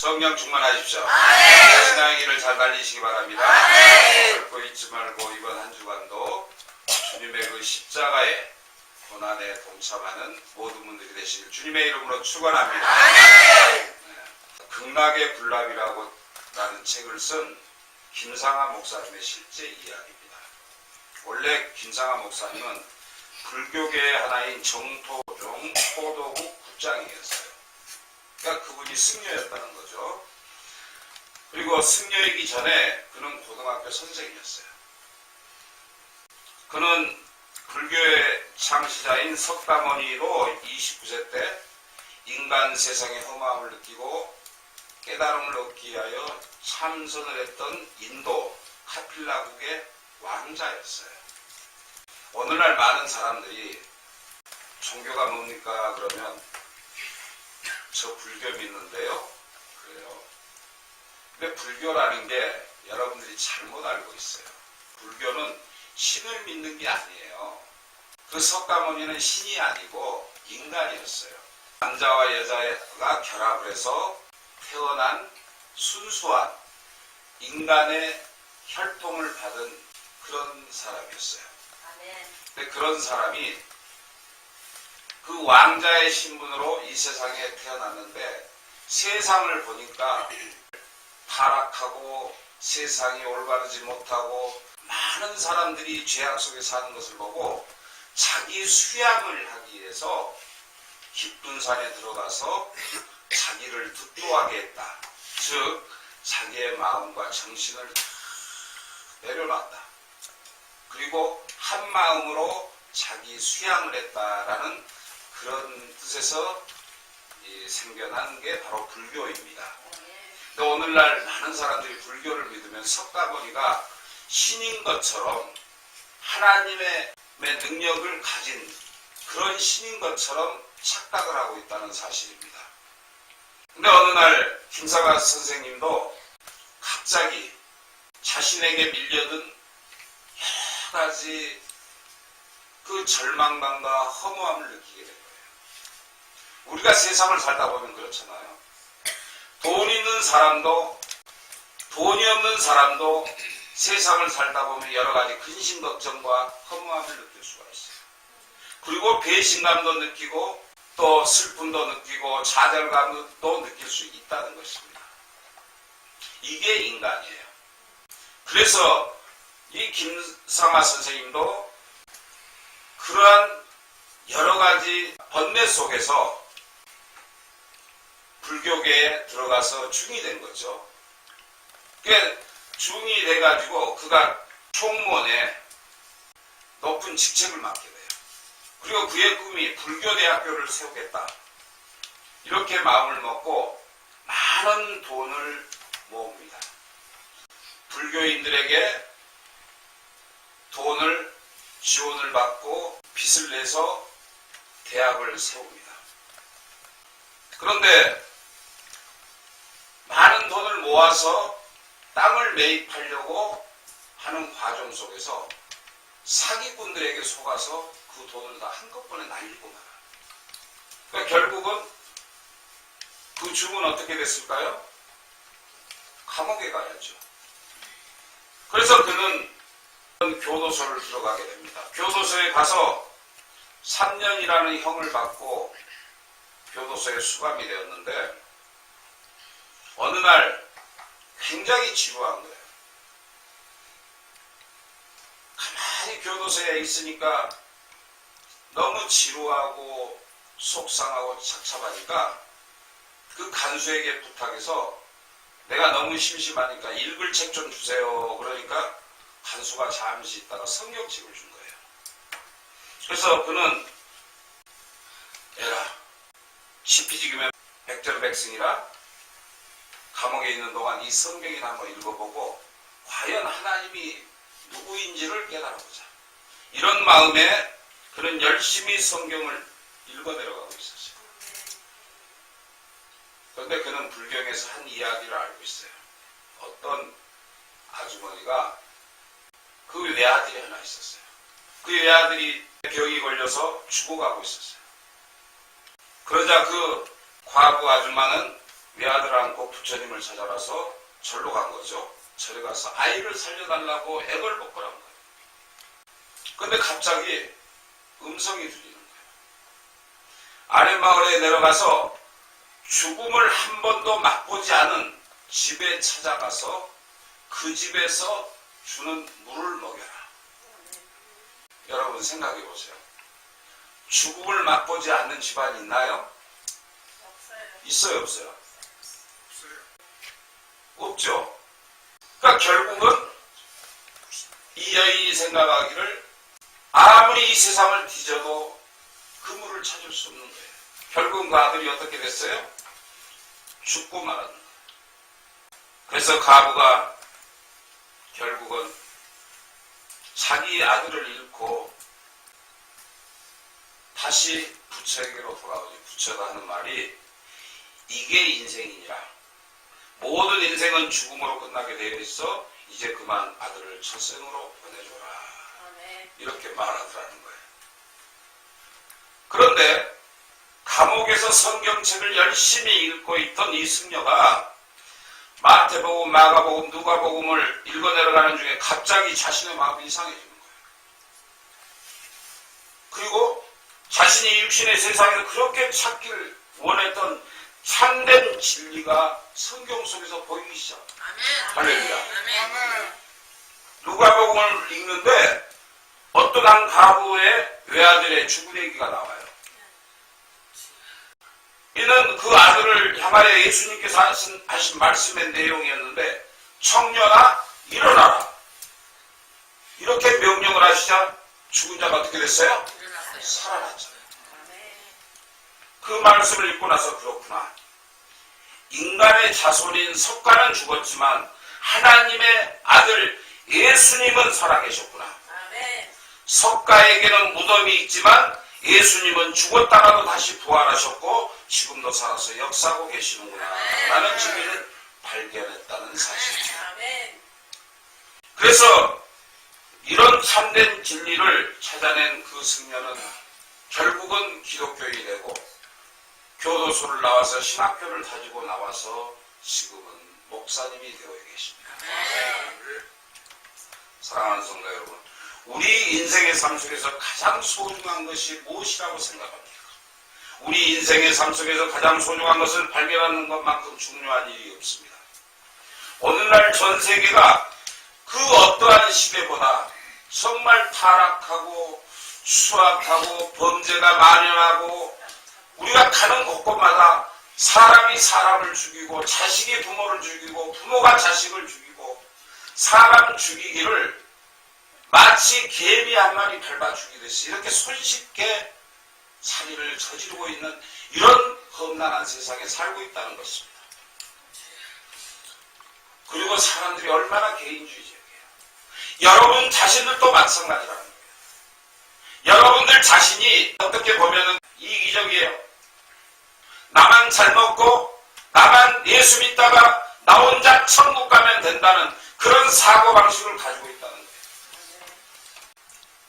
성령 충만하십시오. 신앙의 길을 잘 달리시기 바랍니다. 결코 잊지 말고 이번 한 주간도 주님의 그 십자가의 고난에 동참하는 모든 분들이 되시길 주님의 이름으로 축원합니다. 극락의 불납이라고 라는 책을 쓴 김상하 목사님의 실제 이야기입니다. 원래 김상하 목사님은 불교계의 하나인 정토종 포도국 국장이었어요. 그러니까 그분이 승려였다는 거죠. 그리고 승려이기 전에 그는 고등학교 선생이었어요. 그는 불교의 창시자인 석가모니로 29세 때 인간 세상의 험함을 느끼고 깨달음을 얻기 위하여 참선을 했던 인도 카필라국의 왕자였어요. 오늘날 많은 사람들이 종교가 뭡니까? 그러면 저 불교 믿는데요. 그래요. 근데 불교라는 게 여러분들이 잘못 알고 있어요. 불교는 신을 믿는 게 아니에요. 그 석가모니는 신이 아니고 인간이었어요. 남자와 여자가 결합을 해서 태어난 순수한 인간의 혈통을 받은 그런 사람이었어요. 근데 그런 사람이 그 왕자의 신분으로 이 세상에 태어났는데 세상을 보니까 타락하고 세상이 올바르지 못하고 많은 사람들이 죄악 속에 사는 것을 보고 자기 수양을 하기 위해서 깊은 산에 들어가서 자기를 득도하게 했다. 즉 자기의 마음과 정신을 내려놨다. 그리고 한 마음으로 자기 수양을 했다라는 그런 뜻에서 생겨난 게 바로 불교입니다. 근데 오늘날 많은 사람들이 불교를 믿으면 석가모니가 신인 것처럼 하나님의 능력을 가진 그런 신인 것처럼 착각을 하고 있다는 사실입니다. 근데 어느 날 김상하 선생님도 갑자기 자신에게 밀려든 여러 가지 그 절망감과 허무함을 느끼게 된 거예요. 우리가 세상을 살다 보면 그렇잖아요. 돈 있는 사람도 돈이 없는 사람도 세상을 살다 보면 여러 가지 근심 걱정과 허무함을 느낄 수가 있어요. 그리고 배신감도 느끼고 또 슬픔도 느끼고 좌절감도 느낄 수 있다는 것입니다. 이게 인간이에요. 그래서 이 김상하 선생님도 그러한 여러 가지 번뇌 속에서 불교계에 들어가서 중이 된 거죠. 그러니까 중이 돼가지고 그가 총무원에 높은 직책을 맡게 돼요. 그리고 그의 꿈이 불교대학교를 세우겠다. 이렇게 마음을 먹고 많은 돈을 모읍니다. 불교인들에게 돈을 지원을 받고 빚을 내서 대학을 세웁니다. 그런데 많은 돈을 모아서 땅을 매입하려고 하는 과정 속에서 사기꾼들에게 속아서 그 돈을 다 한꺼번에 날리고 말아요. 그러니까 결국은 그 중은 어떻게 됐을까요? 감옥에 가야죠. 그래서 그는 교도소를 들어가게 됩니다. 교도소에 가서 3년이라는 형을 받고 교도소에 수감이 되었는데 어느 날 굉장히 지루한 거예요. 가만히 교도소에 있으니까 너무 지루하고 속상하고 착잡하니까 그 간수에게 부탁해서 내가 너무 심심하니까 읽을 책 좀 주세요. 그러니까 간수가 잠시 있다가 성경책을 준 거예요. 그래서 그는 에라 시피지기면 백전백승이라 감옥에 있는 동안 이 성경이나 한번 읽어보고 과연 하나님이 누구인지를 깨달아보자. 이런 마음에 그는 열심히 성경을 읽어내려가고 있었어요. 그런데 그는 불경에서 한 이야기를 알고 있어요. 어떤 아주머니가 그 외아들이 하나 있었어요. 그 외아들이 병이 걸려서 죽어가고 있었어요. 그러자 그 과부 아줌마는 외아들 안고 부처님을 찾아가서 절로 간 거죠. 절에 가서 아이를 살려달라고 애걸 먹고란 거예요. 근데 갑자기 음성이 들리는 거예요. 아랫마을에 내려가서 죽음을 한 번도 맛보지 않은 집에 찾아가서 그 집에서 주는 물을 먹여라. 여러분 생각해 보세요. 죽음을 맛보지 않는 집안이 있나요? 있어요, 없어요? 없죠. 그러니까 결국은 이 여인이 생각하기를 아무리 이 세상을 뒤져도 그 물을 찾을 수 없는 거예요. 결국 그 아들이 어떻게 됐어요? 죽고 말았는 거예요. 그래서 가부가 결국은 자기 아들을 잃고 다시 부처에게로 돌아오지. 부처가 하는 말이 이게 인생이니라. 모든 인생은 죽음으로 끝나게 되어 있어. 이제 그만 아들을 첫생으로 보내줘라. 이렇게 말하더라는 거예요. 그런데 감옥에서 성경책을 열심히 읽고 있던 이 승려가 마태복음, 마가복음, 누가복음을 읽어 내려가는 중에 갑자기 자신의 마음이 이상해지는 거예요. 그리고 자신이 육신의 세상에서 그렇게 찾기를 원했던 참된 진리가 성경 속에서 보이기 시작합니다. 할렐루야. 누가복음을 읽는데 어떤 한 가부의 외아들의 죽은 얘기가 나와요. 이는 그 아들을 향하여 예수님께서 하신 말씀의 내용이었는데, 청년아 일어나라. 이렇게 명령을 하시자 죽은 자가 어떻게 됐어요? 살아났잖아요. 그 말씀을 읽고 나서 그렇구나. 인간의 자손인 석가는 죽었지만 하나님의 아들 예수님은 살아계셨구나. 석가에게는 무덤이 있지만 예수님은 죽었다가도 다시 부활하셨고 지금도 살아서 역사하고 계시는구나 라는 진리를 발견했다는 사실이죠. 그래서 이런 참된 진리를 찾아낸 그 승려는 결국은 기독교인이 되고 교도소를 나와서 신학교를 다지고 나와서 지금은 목사님이 되어 계십니다. 사랑하는 성도 여러분, 우리 인생의 삶 속에서 가장 소중한 것이 무엇이라고 생각합니까? 우리 인생의 삶 속에서 가장 소중한 것을 발견하는 것만큼 중요한 일이 없습니다. 오늘날 전 세계가 그 어떠한 시대보다 정말 타락하고 수악하고 범죄가 만연하고 우리가 가는 곳곳마다 사람이 사람을 죽이고 자식이 부모를 죽이고 부모가 자식을 죽이고 사람 죽이기를 마치 개미 한 마리 밟아 죽이듯이 이렇게 손쉽게 살인을 저지르고 있는 이런 험난한 세상에 살고 있다는 것입니다. 그리고 사람들이 얼마나 개인주의적이에요. 여러분 자신들도 마찬가지라는 거예요. 여러분들 자신이 어떻게 보면 이기적이에요. 나만 잘 먹고 나만 예수 믿다가 나 혼자 천국 가면 된다는 그런 사고방식을 가지고 있다는 거예요.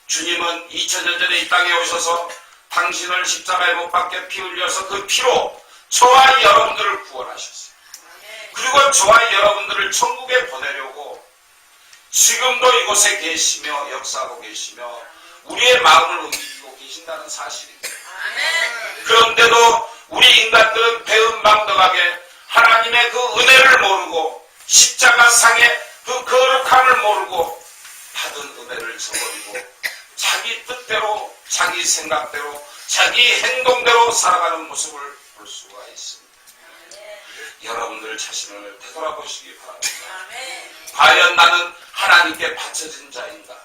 주님은 2000년 전에 이 땅에 오셔서 당신을 십자가에 못 박게 피 흘려서 그 피로 저와 여러분들을 구원하셨어요. 그리고 저와 여러분들을 천국에 보내려고 지금도 이곳에 계시며 역사하고 계시며 우리의 마음을 움직이고 계신다는 사실입니다. 그런데도 우리 인간들은 배은망덕하게 하나님의 그 은혜를 모르고 십자가상의 그 거룩함을 모르고 받은 은혜를 저버리고 자기 뜻대로 자기 생각대로 자기 행동대로 살아가는 모습을 볼 수가 있습니다. 여러분들 자신을 되돌아보시기 바랍니다. 과연 나는 하나님께 바쳐진 자인가?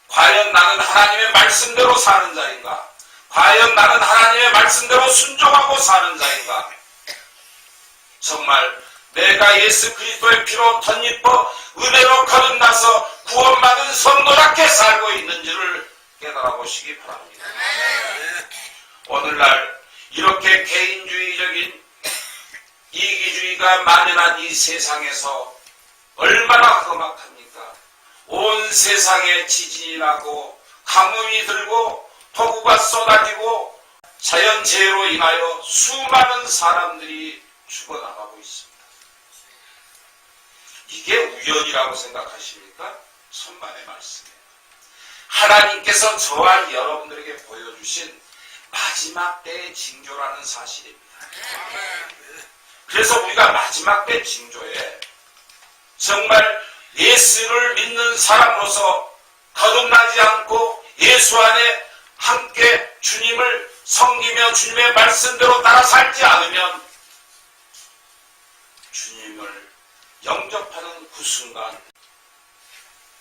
과연 나는 하나님의 말씀대로 사는 자인가? 과연 나는 하나님의 말씀대로 순종하고 사는 자인가? 정말 내가 예수 그리스도의 피로 덧입어 은혜로 거듭나서 구원받은 성도답게 살고 있는지를 깨달아보시기 바랍니다. 오늘날 이렇게 개인주의적인 이기주의가 만연한 이 세상에서 얼마나 험악합니까? 온 세상에 지진이 나고 가뭄이 들고 폭우가 쏟아지고 자연재해로 인하여 수많은 사람들이 죽어나가고 있습니다. 이게 우연이라고 생각하십니까? 천만의 말씀이에요. 하나님께서 저와 여러분들에게 보여주신 마지막 때의 징조라는 사실입니다. 그래서 우리가 마지막 때 징조에 정말 예수를 믿는 사람으로서 거듭나지 않고 예수 안에 함께 주님을 섬기며 주님의 말씀대로 따라 살지 않으면 주님을 영접하는 그 순간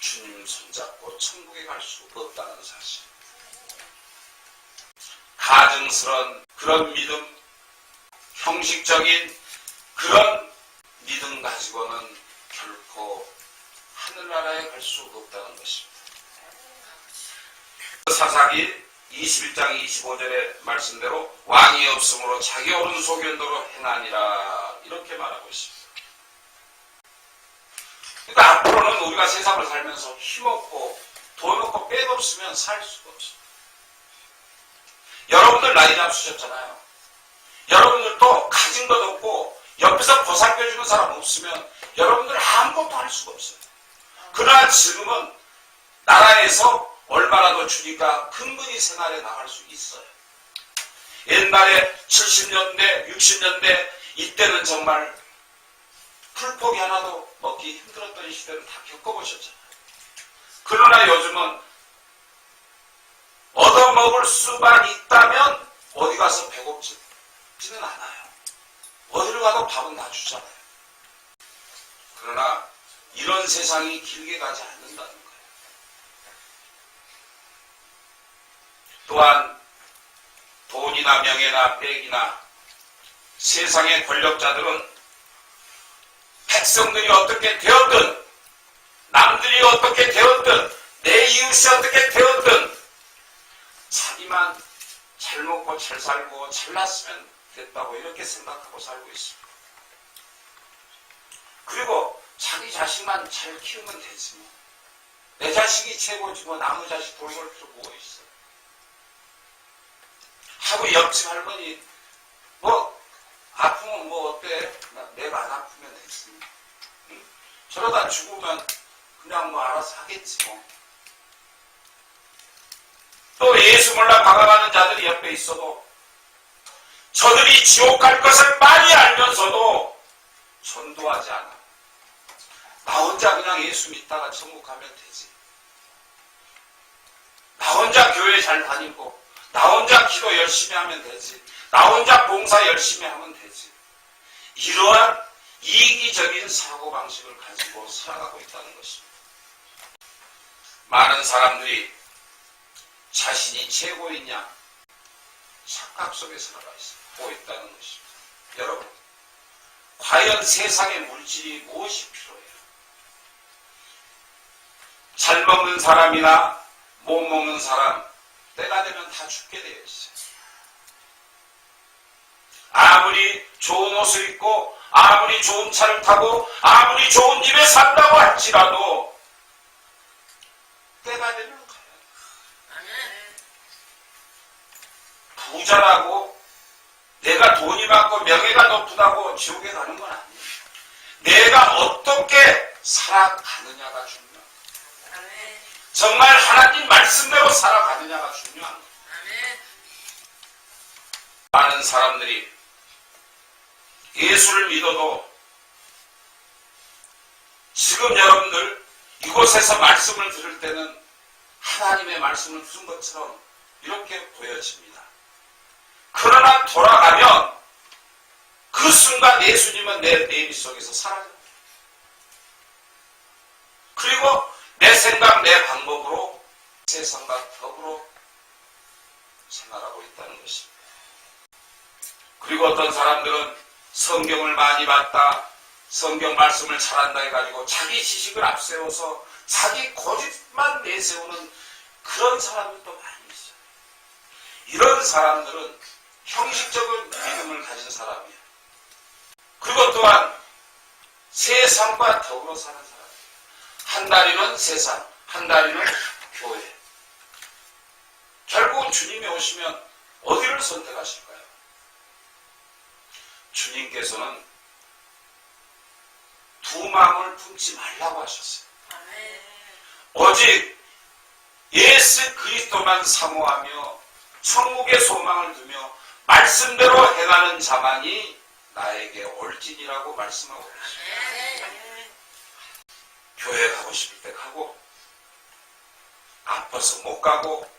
주님 손잡고 천국에 갈 수 없다는 사실. 가증스러운 그런 믿음, 형식적인 그런 믿음 가지고는 결코 하늘나라에 갈 수 없다는 것입니다. 사사기 21장 25절의 말씀대로 왕이 없으므로 자기 오른소견도로 행하니라 이렇게 말하고 있습니다. 그러니까 앞으로는 우리가 세상을 살면서 힘없고 돈 없고 빽 없으면 살 수가 없어요. 여러분들 나이 잡수셨잖아요. 여러분들도 가진 것 없고 옆에서 보살펴주는 사람 없으면 여러분들 아무것도 할 수가 없어요. 그러나 지금은 나라에서 얼마라도 주니까 근근히 생활에 나갈 수 있어요. 옛날에 70년대, 60년대 이때는 정말 풀포기 하나도 먹기 힘들었던 시대를 다 겪어보셨잖아요. 그러나 요즘은 얻어먹을 수만 있다면 어디 가서 배고프지는 않아요. 어디를 가도 밥은 다 주잖아요. 그러나 이런 세상이 길게 가지 않는다는 거예요. 또한 돈이나 명예나 빽이나 세상의 권력자들은 백성들이 어떻게 되었든 남들이 어떻게 되었든 내 이웃이 어떻게 되었든 자기만 잘 먹고 잘 살고 잘났으면 됐다고 이렇게 생각하고 살고 있습니다. 그리고 자기 자식만 잘 키우면 되지 뭐. 내 자식이 최고지 뭐 남의 자식 돌볼 필요 뭐가 있어. 하고 옆집 할머니 뭐 아프면 뭐 어때? 내가 안 아프면 되지. 응? 저러다 죽으면 그냥 뭐 알아서 하겠지 뭐. 또 예수 몰라 방황하는 자들이 옆에 있어도 저들이 지옥 갈 것을 많이 알면서도 전도하지 않아. 나 혼자 그냥 예수 믿다가 천국 가면 되지. 나 혼자 교회 잘 다니고 나 혼자 기도 열심히 하면 되지. 나 혼자 봉사 열심히 하면 되지. 이러한 이기적인 사고방식을 가지고 살아가고 있다는 것입니다. 많은 사람들이 자신이 최고이냐 착각 속에 살아가고 있다는 것입니다. 여러분, 과연 세상의 물질이 무엇이 필요해요? 잘 먹는 사람이나 못 먹는 사람 때가 되면 다 죽게 되어 있어요. 아무리 좋은 옷을 입고 아무리 좋은 차를 타고 아무리 좋은 집에 산다고 할지라도 때가 되면 가요. 부자라고 내가 돈이 많고 명예가 높다고 지옥에 가는 건 아니에요. 내가 어떻게 살아가느냐가 중요해요. 정말 하나님 말씀대로 살아가느냐가 중요한 거예요. 많은 사람들이 예수를 믿어도 지금 여러분들 이곳에서 말씀을 들을 때는 하나님의 말씀을 들은 것처럼 이렇게 보여집니다. 그러나 돌아가면 그 순간 예수님은 내 내비 속에서 사라져요. 그리고 내 생각, 내 방법으로 세상과 더불어 생활하고 있다는 것입니다. 그리고 어떤 사람들은 성경을 많이 봤다, 성경 말씀을 잘한다 해가지고 자기 지식을 앞세워서 자기 고집만 내세우는 그런 사람들도 많이 있어요. 이런 사람들은 형식적인 믿음을 가진 사람이에요. 그것 또한 세상과 더불어 사는 사람이에요. 한 다리는 세상, 한 다리는 교회. 결국은 주님이 오시면 어디를 선택하실까요? 주님께서는 두 마음을 품지 말라고 하셨어요. 오직 예수 그리스도만 사모하며 천국의 소망을 두며 말씀대로 행하는 자만이 나에게 옳지니라고 말씀하고 계십니다. 교회 가고 싶을 때 가고, 아파서 못 가고,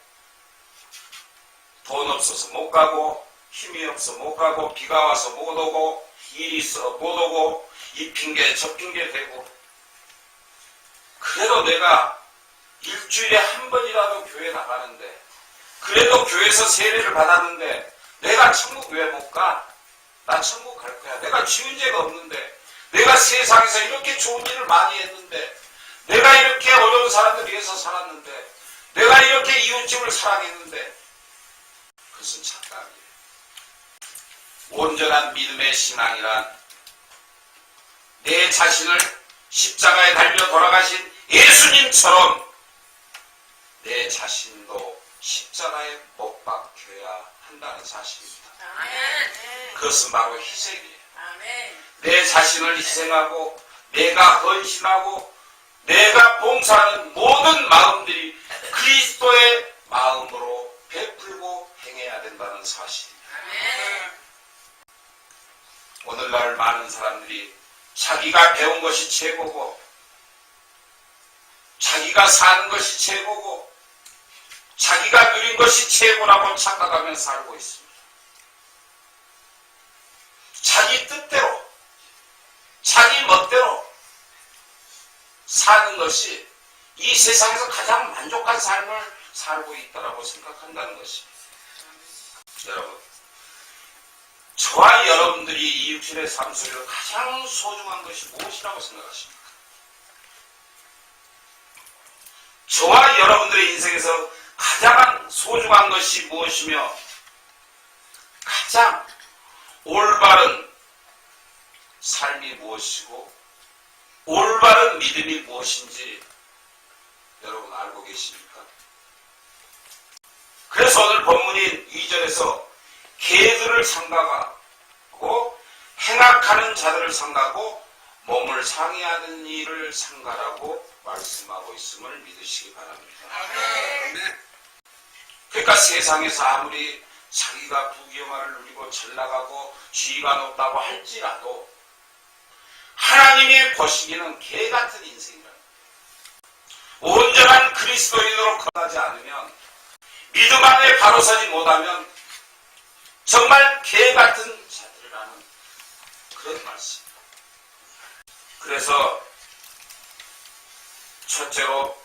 돈 없어서 못 가고, 힘이 없어 못 가고, 비가 와서 못 오고, 일이 있어 못 오고, 이 핑계 저 핑계 대고, 그래도 내가 일주일에 한 번이라도 교회 나가는데, 그래도 교회에서 세례를 받았는데 내가 천국 왜 못 가? 나 천국 갈 거야. 내가 지은 죄가 없는데, 내가 세상에서 이렇게 좋은 일을 많이 했는데, 내가 이렇게 어려운 사람들 위해서 살았는데, 내가 이렇게 이웃집을 사랑했는데, 그것은 착각이에요. 온전한 믿음의 신앙이란 내 자신을 십자가에 달려 돌아가신 예수님처럼 내 자신도 십자가에 못 박혀야 한다는 사실입니다. 그것은 바로 희생이에요. 내 자신을 희생하고 내가 헌신하고 내가 봉사하는 모든 마음들이 그리스도의 마음으로 베풀고 행해야 된다는 사실입니다. 오늘날 많은 사람들이 자기가 배운 것이 최고고, 자기가 사는 것이 최고고, 자기가 누린 것이 최고라고 착각하며 살고 있습니다. 자기 뜻대로, 자기 멋대로 사는 것이 이 세상에서 가장 만족한 삶을 살고 있다고 생각한다는 것입니다. 여러분, 저와 여러분들이 이 육신의 삶 속에서 가장 소중한 것이 무엇이라고 생각하십니까? 저와 여러분들의 인생에서 가장 소중한 것이 무엇이며 가장 올바른 삶이 무엇이고 올바른 믿음이 무엇인지 여러분 알고 계십니까? 그래서 오늘 본문인 2절에서 개들을 삼가하고 행악하는 자들을 삼가하고 몸을 상해하는 일을 삼가라고 말씀하고 있음을 믿으시기 바랍니다. 그러니까 세상에서 아무리 자기가 부귀영화를 누리고 잘나가고 지위가 높다고 할지라도 하나님이 보시기에는 개같은 인생이라. 온전한 그리스도인으로 거듭나지 않으면, 믿음 안에 바로 서지 못하면 정말 개같은 자들이라는 그런 말씀입니다. 그래서 첫째로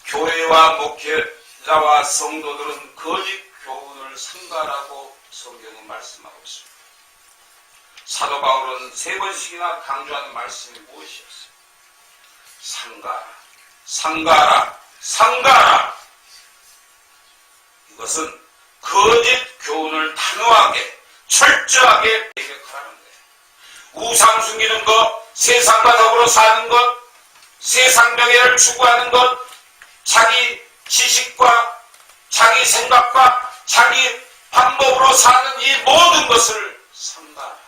교회와 목회자와 성도들은 거짓 교훈을 삼가라고 성경은 말씀하고 있습니다. 사도 바울은 3번씩이나 강조하는 말씀이 무엇이었어요? 삼가라, 삼가라, 삼가라. 이것은 거짓 교훈을 단호하게 철저하게 배격하라는 거예요. 우상 숨기는 것, 세상과 더불어 사는 것, 세상 명예를 추구하는 것, 자기 지식과 자기 생각과 자기 방법으로 사는 이 모든 것을 삼가라.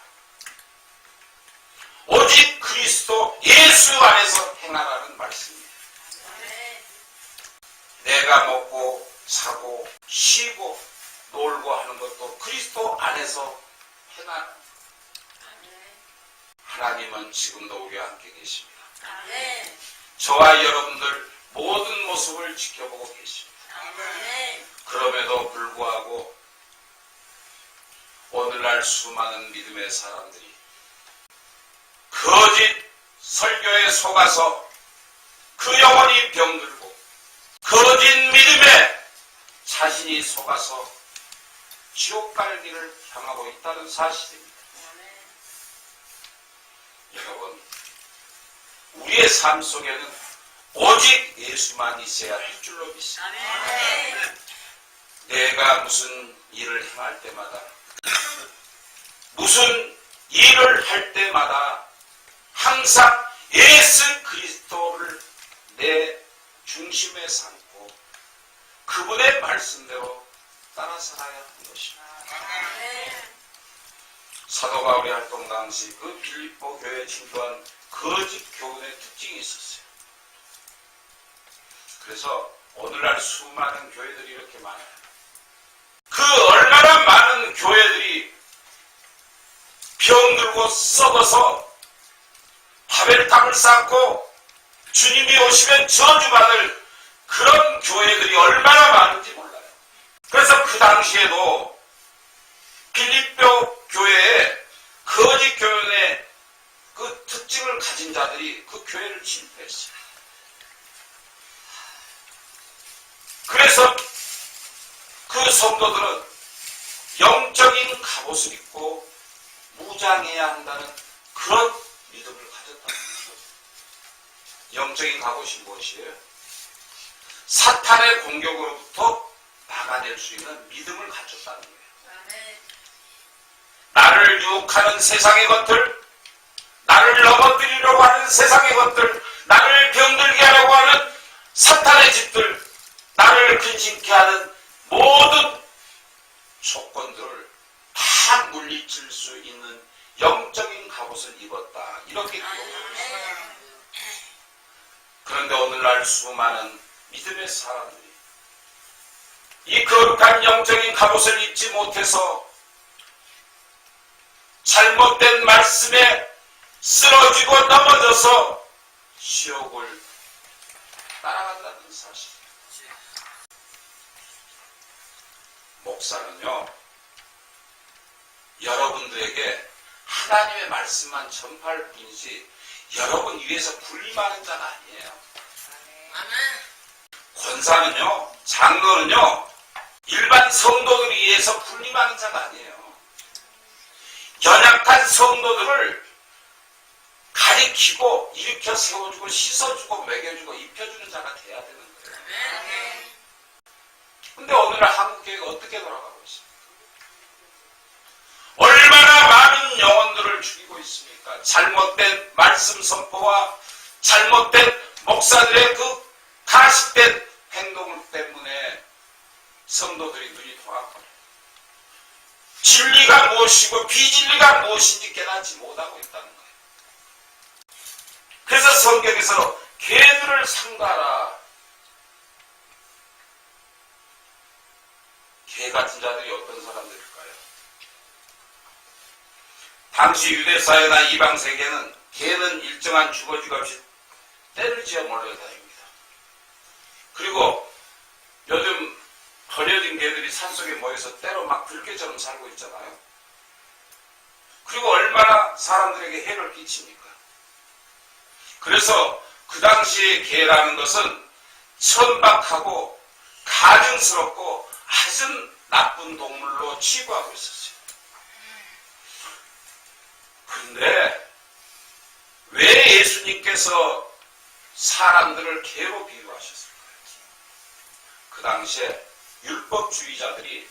오직 그리스도 예수 안에서 행하라는 말씀입니다. 내가 먹고 사고 쉬고 놀고 하는 것도 그리스도 안에서 행하라. 하나님은 지금도 우리와 함께 계십니다. 저와 여러분들 모든 모습을 지켜보고 계십니다. 그럼에도 불구하고 오늘날 수많은 믿음의 사람들이 거짓 설교에 속아서 그 영혼이 병들고 거짓 믿음에 자신이 속아서 지옥 갈 길을 향하고 있다는 사실입니다. 여러분, 우리의 삶 속에는 오직 예수만 있어야 할 줄로 믿습니다. 내가 무슨 일을 행할 때마다, 무슨 일을 할 때마다 항상 예수 그리스도를 내 중심에 삼고 그분의 말씀대로 따라 살아야 하는 것입니다. 사도 바울이 활동 당시 그 빌립보 교회에 진도한 거짓 교훈의 특징이 있었어요. 그래서 오늘날 수많은 교회들이 이렇게 많아요. 그 얼마나 많은 교회들이 병들고 썩어서 바벨탑을 쌓고 주님이 오시면 저주받을 그런 교회들이 얼마나 많은지 몰라요. 그래서 그 당시에도 빌립보 교회에 거짓 교훈의 그 특징을 가진 자들이 그 교회를 침입했어요. 그래서 그 성도들은 영적인 갑옷을 입고 무장해야 한다는 그런 믿음을 가졌다는 거죠. 영적인 갑옷이 무엇이에요? 사탄의 공격으로부터 막아낼 수 있는 믿음을 가졌다는 거예요. 나를 유혹하는 세상의 것들, 나를 넘어뜨리려고 하는 세상의 것들, 나를 병들게 하려고 하는 사탄의 집들, 나를 근심케 하는 모든 조건들을 다 물리칠 수 있는 영적인 갑옷을 입었다. 이렇게 기록하고 있습니다. 그런데 오늘날 수많은 믿음의 사람들이 이 거룩한 영적인 갑옷을 입지 못해서 잘못된 말씀에 쓰러지고 넘어져서 지옥을 따라간다는 사실. 목사는요, 여러분들에게 하나님의 말씀만 전파할 뿐이지 여러분 위해서 군림하는 자가 아니에요. 권사는요, 장로는요, 일반 성도들 위해서 군림하는 자가 아니에요. 연약한 성도들을 가리키고 일으켜 세워주고 씻어주고 먹여주고 입혀주는 자가 돼야 되는 거예요. 근데 오늘날 한국교회가 어떻게 돌아가고 있습니까? 얼마나 많은 영혼들을 죽이고 있습니까? 잘못된 말씀 선포와 잘못된 목사들의 그 가식된 행동 때문에 성도들이 눈이 돌아가요. 진리가 무엇이고 비진리가 무엇인지 깨닫지 못하고 있다는 거예요. 그래서 성경에서 개들을 상가라. 개 같은 자들이 어떤 사람들일까요? 당시 유대사회나 이방세계는 개는 일정한 주거지가 없이 떼를 지어 몰려다닙니다. 그리고 요즘 버려진 개들이 산속에 모여서 때로 막 불개처럼 살고 있잖아요. 그리고 얼마나 사람들에게 해를 끼칩니까? 그래서 그 당시에 개라는 것은 천박하고 가증스럽고 아주 나쁜 동물로 취급하고 있었어요. 그런데 왜 예수님께서 사람들을 개로 비유하셨을까요? 그 당시에 율법주의자들이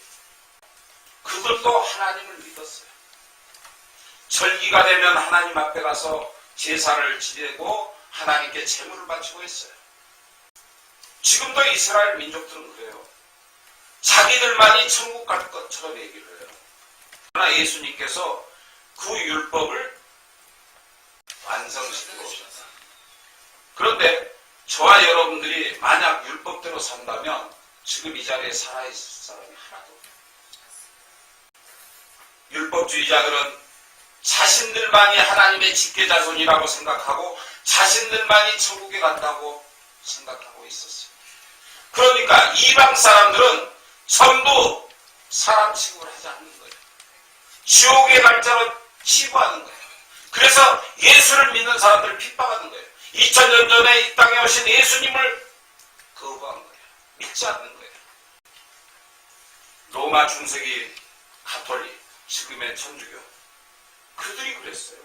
그들도 하나님을 믿었어요. 절기가 되면 하나님 앞에 가서 제사를 지내고 하나님께 제물을 바치고 했어요. 지금도 이스라엘 민족들은 그래요. 자기들만이 천국 갈 것처럼 얘기를 해요. 그러나 예수님께서 그 율법을 완성시키고 오셨다. 그런데 저와 여러분들이 만약 율법대로 산다면 지금 이 자리에 살아있을 사람이 하나도 없어요. 율법주의자들은 자신들만이 하나님의 직계자손이라고 생각하고 자신들만이 천국에 간다고 생각하고 있었어요. 그러니까 이방 사람들은 전부 사람 취급을 하지 않는 거예요. 지옥의 갈자로 치부하는 거예요. 그래서 예수를 믿는 사람들을 핍박하는 거예요. 2000년 전에 이 땅에 오신 예수님을 거부한 거예요. 믿지 않는 거예요. 로마 중세기 가톨릭, 지금의 천주교, 그들이 그랬어요.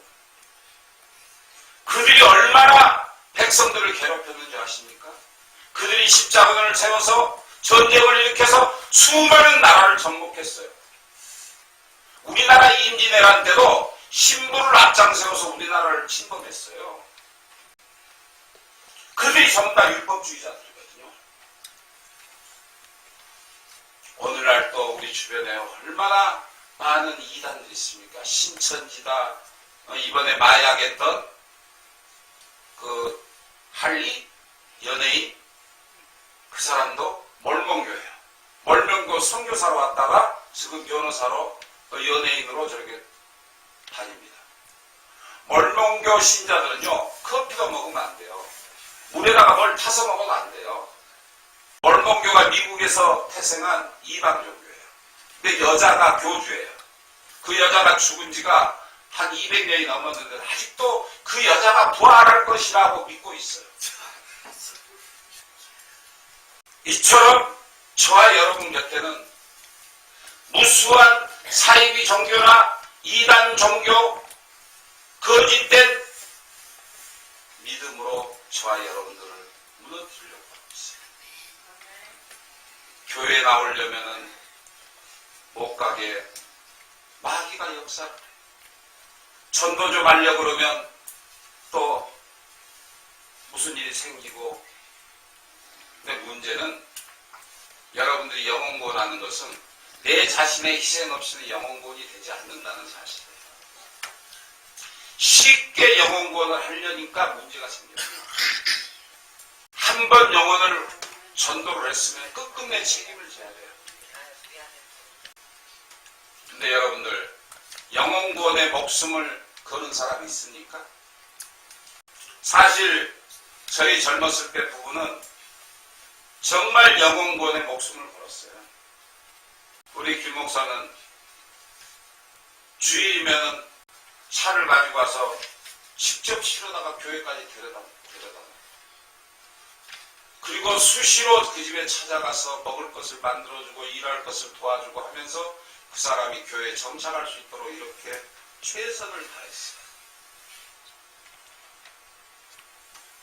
그들이 얼마나 백성들을 괴롭혔는지 아십니까? 그들이 십자군을 세워서 전쟁을 일으켜서 수많은 나라를 정복했어요. 우리나라 임진왜란 때도 신부를 앞장세워서 우리나라를 침범했어요. 그들이 전부 다 율법주의자들이거든요. 오늘날 또 우리 주변에 얼마나 많은 이단들이 있습니까? 신천지다, 이번에 마약했던 그 할리 연예인, 그 사람도 몰몬교예요. 몰몬교 선교사로 왔다가 지금 변호사로 연예인으로 저렇게 다닙니다. 몰몬교 신자들은요, 커피도 먹으면 안 돼요. 물에다가 뭘 타서 먹으면 안 돼요. 몰몬교가 미국에서 태생한 이방 종교예요. 근데 여자가 교주예요. 그 여자가 죽은 지가 한 200년이 넘었는데 아직도 그 여자가 부활할 것이라고 믿고 있어요. 이처럼 저와 여러분 곁에는 무수한 사이비 종교나 이단 종교, 거짓된 믿음으로 저와 여러분들을 무너뜨리려고 하고 있어요. 교회에 나오려면은 못 가게 마귀가 역사를 해요. 전도 좀 하려고 그러면 또 무슨 일이 생기고. 근데 문제는 여러분들이 영혼구원하는 것은 내 자신의 희생 없이는 영혼구원이 되지 않는다는 사실이에요. 쉽게 영혼구원을 하려니까 문제가 생겨요. 한 번 영혼을 전도를 했으면 끝끝내 책임을 져야 돼요. 근데 여러분들 영혼구원의 목숨을 거는 사람이 있습니까? 사실 저희 젊었을 때 부부는 정말 영혼구원의 목숨을 걸었어요. 우리 김 목사는 주일이면 차를 가지고 와서 직접 실어다가 교회까지 데려다. 그리고 수시로 그 집에 찾아가서 먹을 것을 만들어주고 일할 것을 도와주고 하면서 그 사람이 교회에 정착할 수 있도록 이렇게 최선을 다했어요.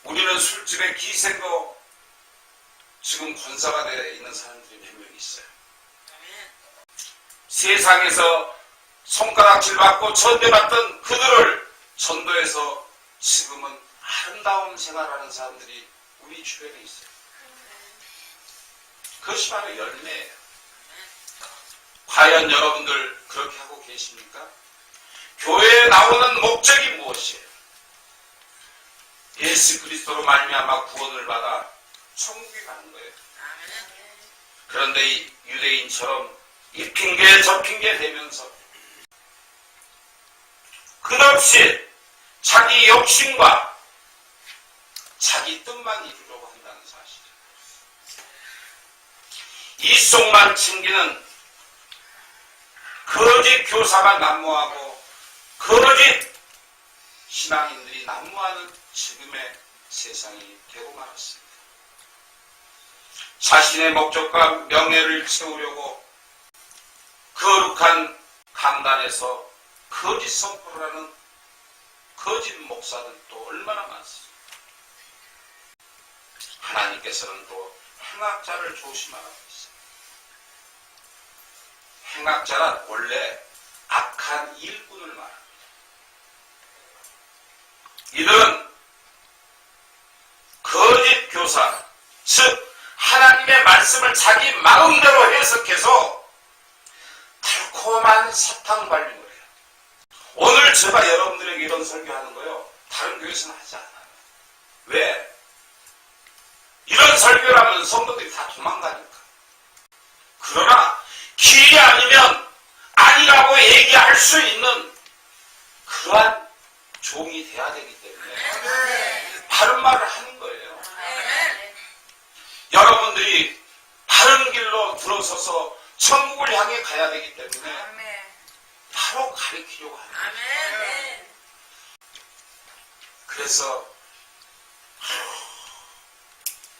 우리는 술집에 기생도 지금 권사가 되어 있는 사람들이 몇 명 있어요. 세상에서 손가락질 받고 전대받던 그들을 전도해서 지금은 아름다운 생활하는 사람들이 우리 주변에 있어요. 그것이 바로 열매예요. 과연 여러분들 그렇게 하고 계십니까? 교회에 나오는 목적이 무엇이에요? 예수 그리스도로 말미암아 구원을 받아 천국에 가는 거예요. 그런데 이 유대인처럼 이 핑계 저 핑계 대면서 끝없이 자기 욕심과 자기 뜻만 이루려고 한다는 사실이에요. 이 속만 챙기는 거짓 교사가 난무하고 거짓 신앙인들이 난무하는 지금의 세상이 되고 말았습니다. 자신의 목적과 명예를 채우려고 거룩한 강단에서 거짓 선포를 하는 거짓 목사들도 얼마나 많습니다. 하나님께서는 또 행악자를 조심하라고 했어요. 행악자란 원래 악한 일꾼을 말합니다. 이들은 거짓 교사, 즉 하나님의 말씀을 자기 마음대로 해석해서 달콤한 사탕 발림을 해요. 오늘 제가 여러분들에게 이런 설교하는 거요, 다른 교회에서는 하지 않아요. 왜? 이런 설교를 하면 성도들이 다 도망가니까. 그러나 길이 아니면 아니라고 얘기할 수 있는 그러한 종이 돼야 되기 때문에 바른 말을 하는 거예요. 여러분들이 바른 길로 들어서서 천국을 향해 가야 되기 때문에 바로 가르치려고 하는 거예요. 그래서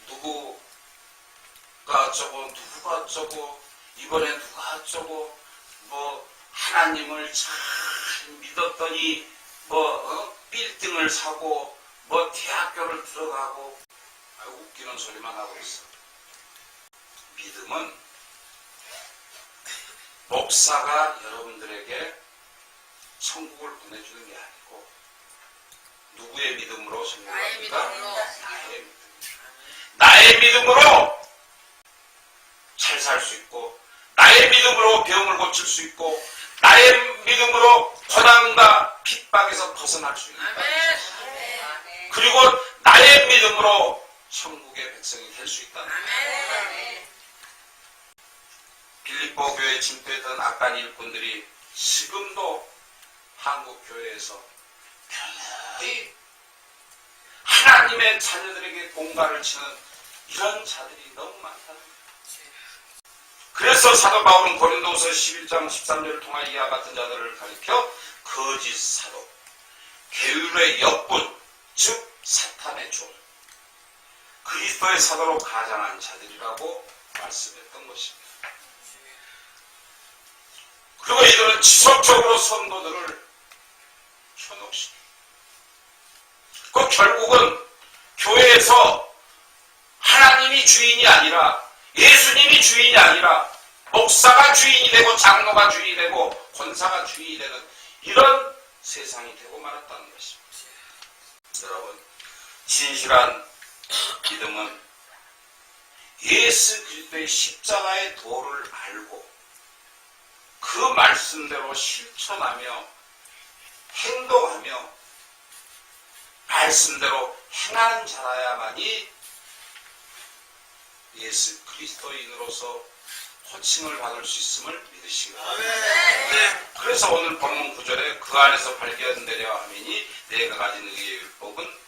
누구가 어쩌고 누구가 어쩌고 이번에 누가 어쩌고 뭐 하나님을 잘 믿었더니 뭐 빌딩을 사고 뭐 대학교를 들어가고 웃기는 소리만 하고 있어. 믿음은 목사가 여러분들에게 천국을 보내주는 게 아니고 누구의 믿음으로 천국을 갑니까? 나의 믿음. 나의 믿음으로 잘 살 수 있고 나의 믿음으로 병을 고칠 수 있고 나의 나의 믿음으로 고난과 핍박에서 벗어날 수 있다. 그리고 나의 믿음으로 천국의 백성이 될 수 있다. 빌립보 교회에 침투했던 악한 일꾼들이 지금도 한국 교회에서 편히 하나님의 자녀들에게 공갈을 치는 이런 자들이 너무 많다는 거예요. 그래서 사도 바울은 고린도후서 11장 13절을 통하여 이와 같은 자들을 가리켜 거짓 사도, 게으르의 역분, 즉 사탄의 종, 그리스도의 사도로 가장한 자들이라고 말씀했던 것입니다. 그리고 이들은 지속적으로 성도들을 현혹시키고 그 결국은 교회에서 하나님이 주인이 아니라 예수님이 주인이 아니라 목사가 주인이 되고 장로가 주인이 되고 권사가 주인이 되는 이런 세상이 되고 말았다는 것입니다. 여러분, 진실한 믿음은 예수 그리스도의 십자가의 도를 알고 그 말씀대로 실천하며 행동하며 말씀대로 행하는 자라야만이 예수 그리스도인으로서 호칭을 받을 수 있음을 믿으시기 바랍니다. 그래서 오늘 본문 9절에 그 안에서 발견되려 하미니 내가 가진 의의 율법은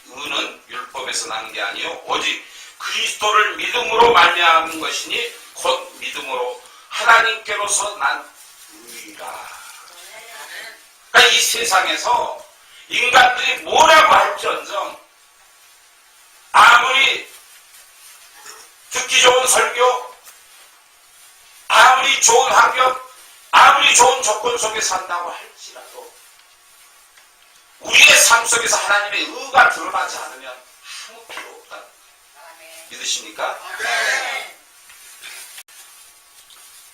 의는 율법에서 난 게 아니요 오직 그리스도를 믿음으로 말미암은 것이니 곧 믿음으로 하나님께로서 난 의라. 그러니까 이 세상에서 인간들이 뭐라고 할지언정 아무리 듣기 좋은 설교, 아무리 좋은 환경, 아무리 좋은 조건 속에 산다고 할지라도 우리의 삶 속에서 하나님의 의가 드러나지 않으면 아무 필요 없다. 믿으십니까?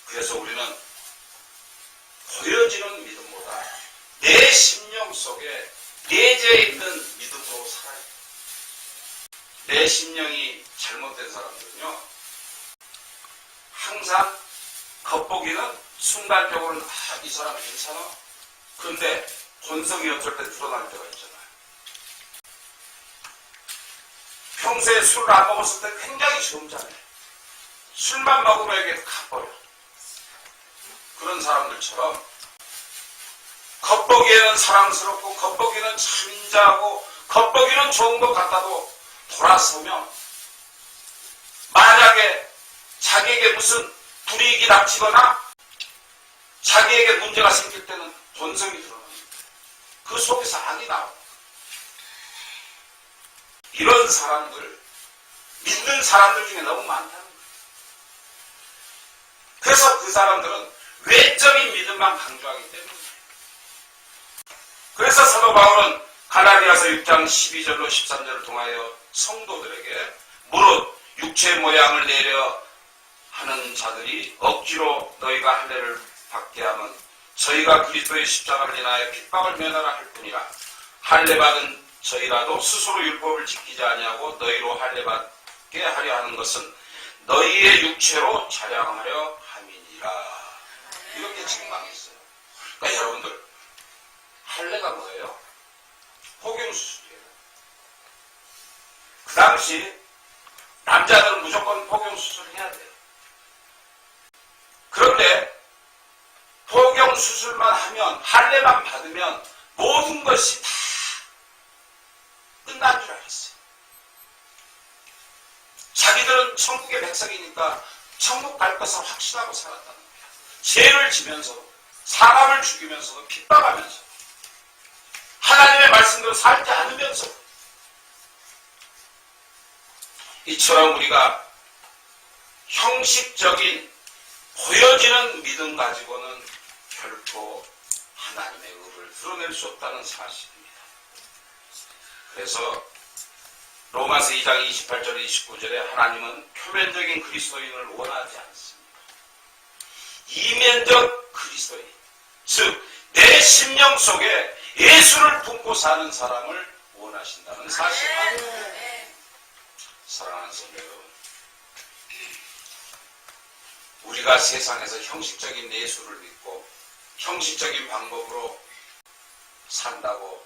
그래서 우리는 보여지는 믿음보다 내 심령 속에 내재해 있는 믿음으로 살아야 돼. 내 심령이 잘못된 사람들은요, 항상 겉보기는 순간적으로는 이 사람 괜찮아? 근데 본성이 어쩔 때 드러날 때가 있잖아요. 평소에 술을 안 먹었을 때 굉장히 점잖해. 술만 먹으면 이게 가버려. 그런 사람들처럼 겉보기에는 사랑스럽고 겉보기에는 참 인자하고 겉보기는 좋은 것 같아도 돌아서면 만약에 자기에게 무슨 불이익이 닥치거나 자기에게 문제가 생길 때는 본성이 드러납니다. 그 속에서 악이 나옵니다. 이런 사람들, 믿는 사람들 중에 너무 많다는 거예요. 그래서 그 사람들은 외적인 믿음만 강조하기 때문에. 그래서 사도 바울은 갈라디아서 6장 12절로 13절을 통하여 성도들에게 무릇 육체의 모양을 내려 하는 자들이 억지로 너희가 할례를 받게 하면 저희가 그리스도의 십자가를 인하여 핍박을 면하라 할 뿐이라. 할례 받은 저희라도 스스로 율법을 지키지 아니하고 너희로 할례 받게 하려 하는 것은 너희의 육체로 자랑하려 함이니라. 이렇게 책망했어요. 그러니까 여러분들, 할례가 뭐예요? 포경수술이에요. 그 당시 남자들은 무조건 포경수술을 해야 돼요. 그런데 포경수술만 하면, 할례만 받으면 모든 것이 다 끝난 줄 알았어요. 자기들은 천국의 백성이니까 천국 갈 것을 확신하고 살았다는 거예요. 죄를 지면서 사람을 죽이면서도 핍박하면서 하나님의 말씀대로 살지 않으면서 이처럼 우리가 형식적인 보여지는 믿음 가지고는 결코 하나님의 의를 드러낼 수 없다는 사실입니다. 그래서 로마서 2장 28절 29절에 하나님은 표면적인 그리스도인을 원하지 않습니다. 이면적 그리스도인, 즉 내 심령 속에 예수를 품고 사는 사람을 원하신다는 사실입니다. 사랑하는 성도 여러분, 우리가 세상에서 형식적인 예수를 믿고 형식적인 방법으로 산다고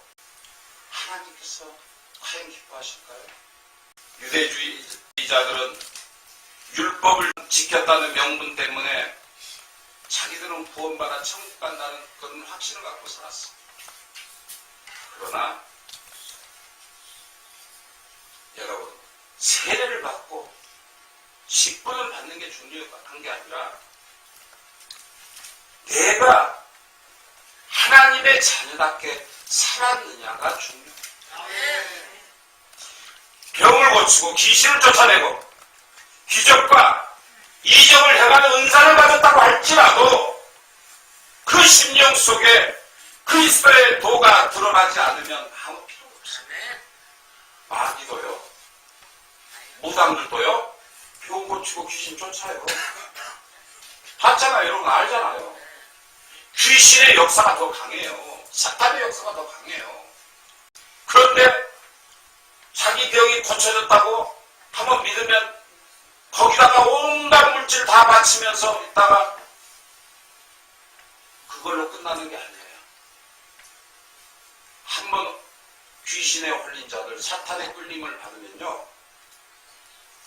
하나님께서 과연 기뻐하실까요? 유대주의자들은 율법을 지켰다는 명분 때문에 자기들은 구원받아 천국 간다는 그런 확신을 갖고 살았어. 그러나 여러분, 세례를 받고 직분을 받는 게 중요한 게 아니라 내가 하나님의 자녀답게 살았느냐가 중요해요. 병을 고치고 귀신을 쫓아내고 기적과 이적을 행하는 은사를 받았다고 할지라도 그 심령 속에 그리스도의 도가 드러나지 않으면 아무 필요가 없어요. 마귀도요, 무당들도요, 병 고치고 귀신 쫓아요. 봤잖아요. 여러분 알잖아요. 귀신의 역사가 더 강해요. 사탄의 역사가 더 강해요. 그런데 자기 병이 고쳐졌다고 한번 믿으면 거기다가 온갖 물질 다 바치면서 있다가 그걸로 끝나는 게 아니에요. 한번 귀신에 홀린 자들, 사탄의 끌림을 받으면요,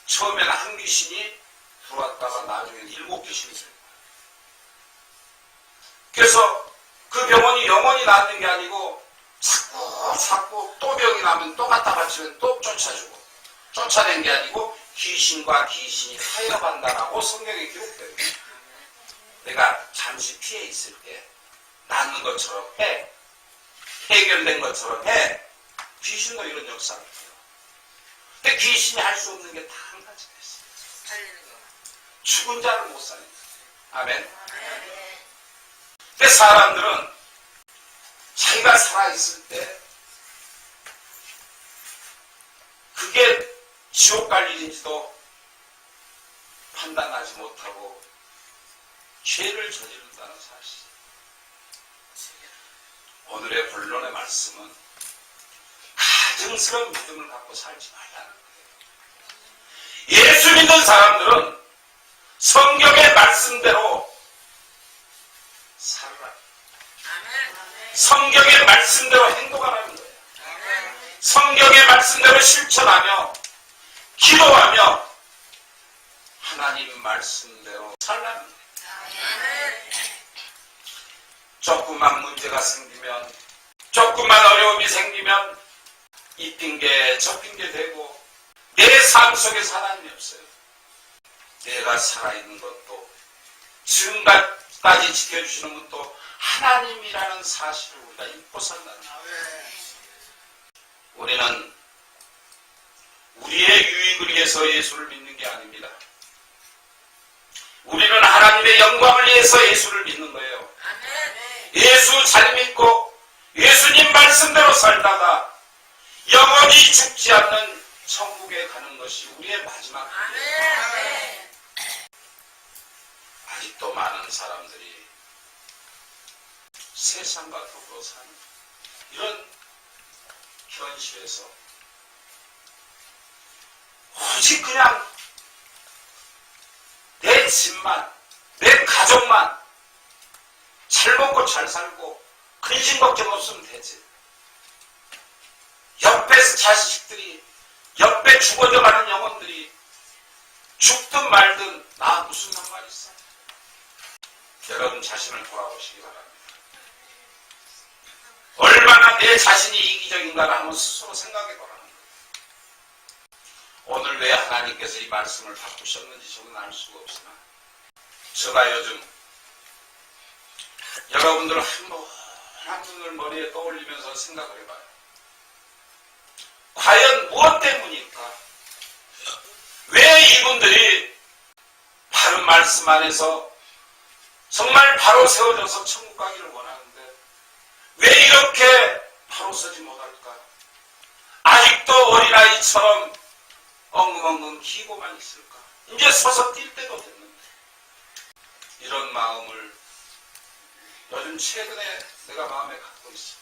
처음에는 한 귀신이 들어왔다가 나중에 7귀신이 돼요. 그래서 그 병원이 영원히 낫는 게 아니고 자꾸 또 병이 나면 또 갖다 바치면 또 쫓아주고, 쫓아낸 게 아니고 귀신과 귀신이 타협한다라고 성경에 기록돼요. 내가 잠시 피해 있을 때 낫는 것처럼 해, 해결된 것처럼 해. 귀신도 이런 역사가 있어요. 근데 귀신이 할 수 없는 게 다 한 가지가 있어요. 살리는 거. 죽은 자를 못 살리는 거예요. 아멘. 근데 사람들은 자기가 살아있을 때 그게 지옥 갈 일인지도 판단하지 못하고 죄를 저지른다는 사실. 오늘의 본론의 말씀은 가증스러운 믿음을 갖고 살지 말라는 거예요. 예수 믿는 사람들은 성경의 말씀대로 살아라. 성경의 말씀대로 행동하라는 거예요. 성경의 말씀대로 실천하며 기도하며 하나님 말씀대로 살라는 거예요. 조금만 문제가 생기면, 조금만 어려움이 생기면 이 핑계 저 핑계 대고 내 삶 속에서 하나님이 없어요. 내가 살아있는 것도 지금까지 지켜주시는 분도 하나님이라는 사실을 우리가 잊고 산다는 거예요. 우리는 우리의 유익을 위해서 예수를 믿는 게 아닙니다. 우리는 하나님의 영광을 위해서 예수를 믿는 거예요. 예수 잘 믿고 예수님 말씀대로 살다가 영원히 죽지 않는 천국에 가는 것이 우리의 마지막 길이에요. 아직도 많은 사람들이 세상과 더불어 사는 이런 현실에서 오직 그냥 내 집만, 내 가족만 잘 먹고 잘 살고 근심 걱정 없으면 되지. 옆에 자식들이, 옆에 죽어져가는 영혼들이 죽든 말든 나 무슨 상관 있어? 여러분 자신을 돌아보시기 바랍니다. 얼마나 내 자신이 이기적인가를 한번 스스로 생각해 보라는 거예요. 오늘 왜 하나님께서 이 말씀을 바꾸셨는지 저는 알 수가 없으나 제가 요즘 여러분들 한 분을 머리에 떠올리면서 생각을 해봐요. 과연 무엇 때문일까? 왜 이분들이 바른 말씀 안에서 정말 바로 세워져서 천국 가기를 원하는데 왜 이렇게 바로 서지 못할까? 아직도 어린아이처럼 엉엉엉 기고만 있을까? 이제 서서 뛸 때도 됐는데 이런 마음을 요즘 최근에 내가 마음에 갖고 있어.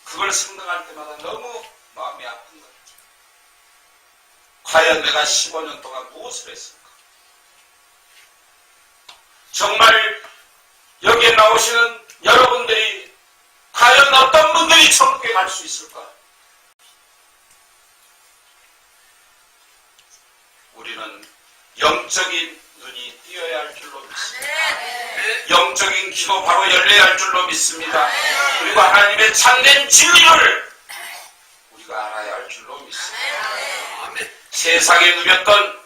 그걸 생각할 때마다 너무 마음이 아픈 거야. 과연 내가 15년 동안 무엇을 했을까? 정말 여기에 나온 보시는 여러분들이 과연 어떤 분들이 천국에 갈 수 있을까? 우리는 영적인 눈이 띄어야 할 줄로 믿습니다. 영적인 귀도 바로 열려야 할 줄로 믿습니다. 그리고 하나님의 참된 진리를 우리가 알아야 할 줄로 믿습니다. 세상에 누렸던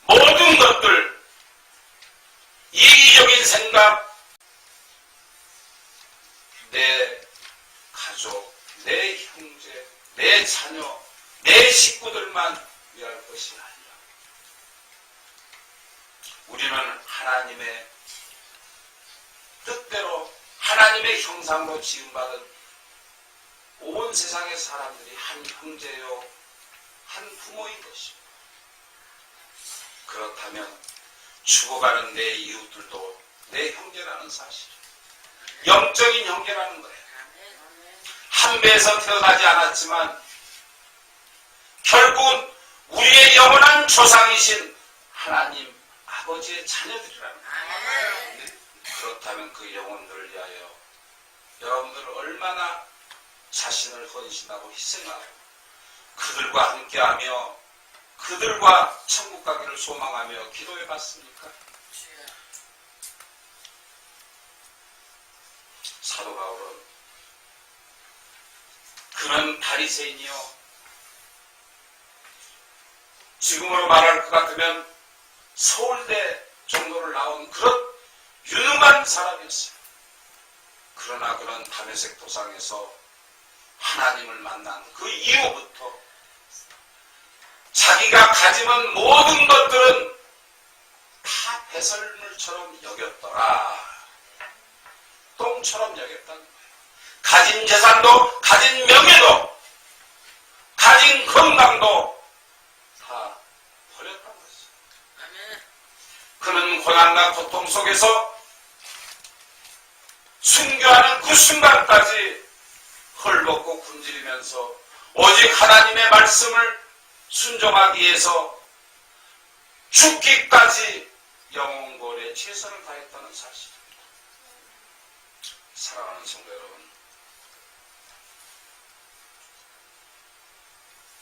모든 것들, 이기적인 생각, 내 가족, 내 형제, 내 자녀, 내 식구들만 위할 것이 아니라 우리는 하나님의 뜻대로 하나님의 형상으로 지음받은 온 세상의 사람들이 한 형제요 한 부모인 것입니다. 그렇다면 죽어가는 내 이웃들도 내 형제라는 사실, 영적인 형제라는 거예요. 한 배에서 태어나지 않았지만 결국은 우리의 영원한 조상이신 하나님 아버지의 자녀들이라는 거예요. 그렇다면 그 영혼들을 위하여 여러분들 얼마나 자신을 헌신하고 희생하고 그들과 함께하며 그들과 천국 가기를 소망하며 기도해 봤습니까? 사도 바울은 그는 바리새인이요, 지금으로 말할 것 같으면 서울대 정도를 나온 그런 유능한 사람이었어요. 그러나 그는 다메섹 도상에서 하나님을 만난 그 이후부터 자기가 가지는 모든 것들은 다 배설물처럼 여겼더라. 똥처럼 여겼다는 거예요. 가진 재산도, 가진 명예도, 가진 건강도 다 버렸다는 것이죠. 그는 고난과 고통 속에서 순교하는 그 순간까지 헐벗고 굶주리면서 오직 하나님의 말씀을 순종하기 위해서 죽기까지 영혼고래 최선을 다했다는 사실입니다. 사랑하는 성도 여러분,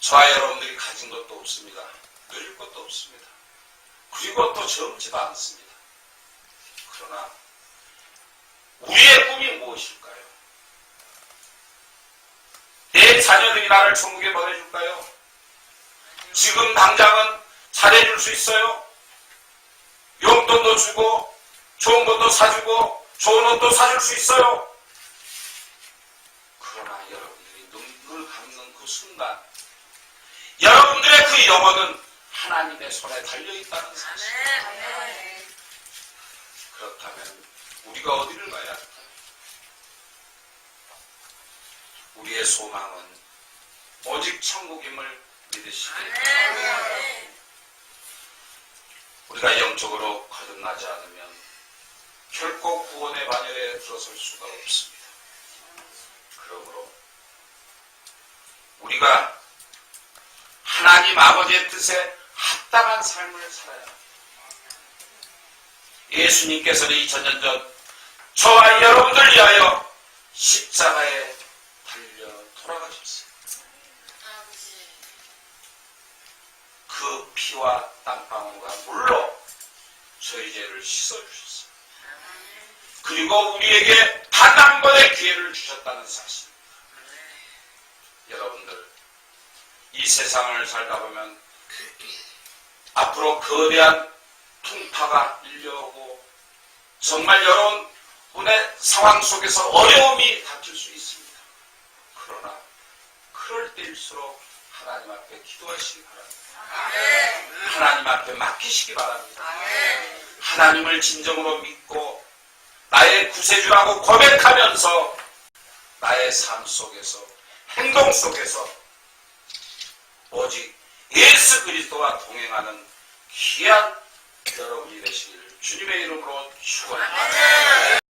저와 여러분들이 가진 것도 없습니다. 누릴 것도 없습니다. 그리고 또 젊지도 않습니다. 그러나 우리의 꿈이 무엇일까요? 내 자녀들이 나를 천국에 보내줄까요? 지금 당장은 잘해줄 수 있어요? 용돈도 주고 좋은 것도 사주고 좋은 옷도 사줄 수 있어요? 그러나 여러분들이 눈을 감는 그 순간 여러분들의 그 영혼은 하나님의 손에 달려있다는 사실. 그렇다면 우리가 어디를 가야 할까요? 우리의 소망은 오직 천국임을 믿으시길 바랍니다. 우리가 영적으로 거듭나지 않으면 결코 구원의 반열에 들어설 수가 없습니다. 그러므로 우리가 하나님 아버지의 뜻에 합당한 삶을 살아야 합니다. 예수님께서는 2000년 전 저와 여러분들 위하여 십자가에 달려 돌아가셨어요. 그 피와 땀방울과 물로 저희 죄를 씻어주셨어요. 그리고 우리에게 단 한 번의 기회를 주셨다는 사실입니다. 여러분들, 이 세상을 살다 보면 앞으로 거대한 풍파가 밀려오고 정말 여러분의 상황 속에서 어려움이 닥칠 수 있습니다. 그러나 그럴 때일수록 하나님 앞에 기도하시기 바랍니다. 하나님 앞에 맡기시기 바랍니다. 하나님을 진정으로 믿고 나의 구세주라고 고백하면서 나의 삶 속에서, 행동 속에서 오직 예수 그리스도와 동행하는 귀한 여러분이 되시기를 주님의 이름으로 축원합니다.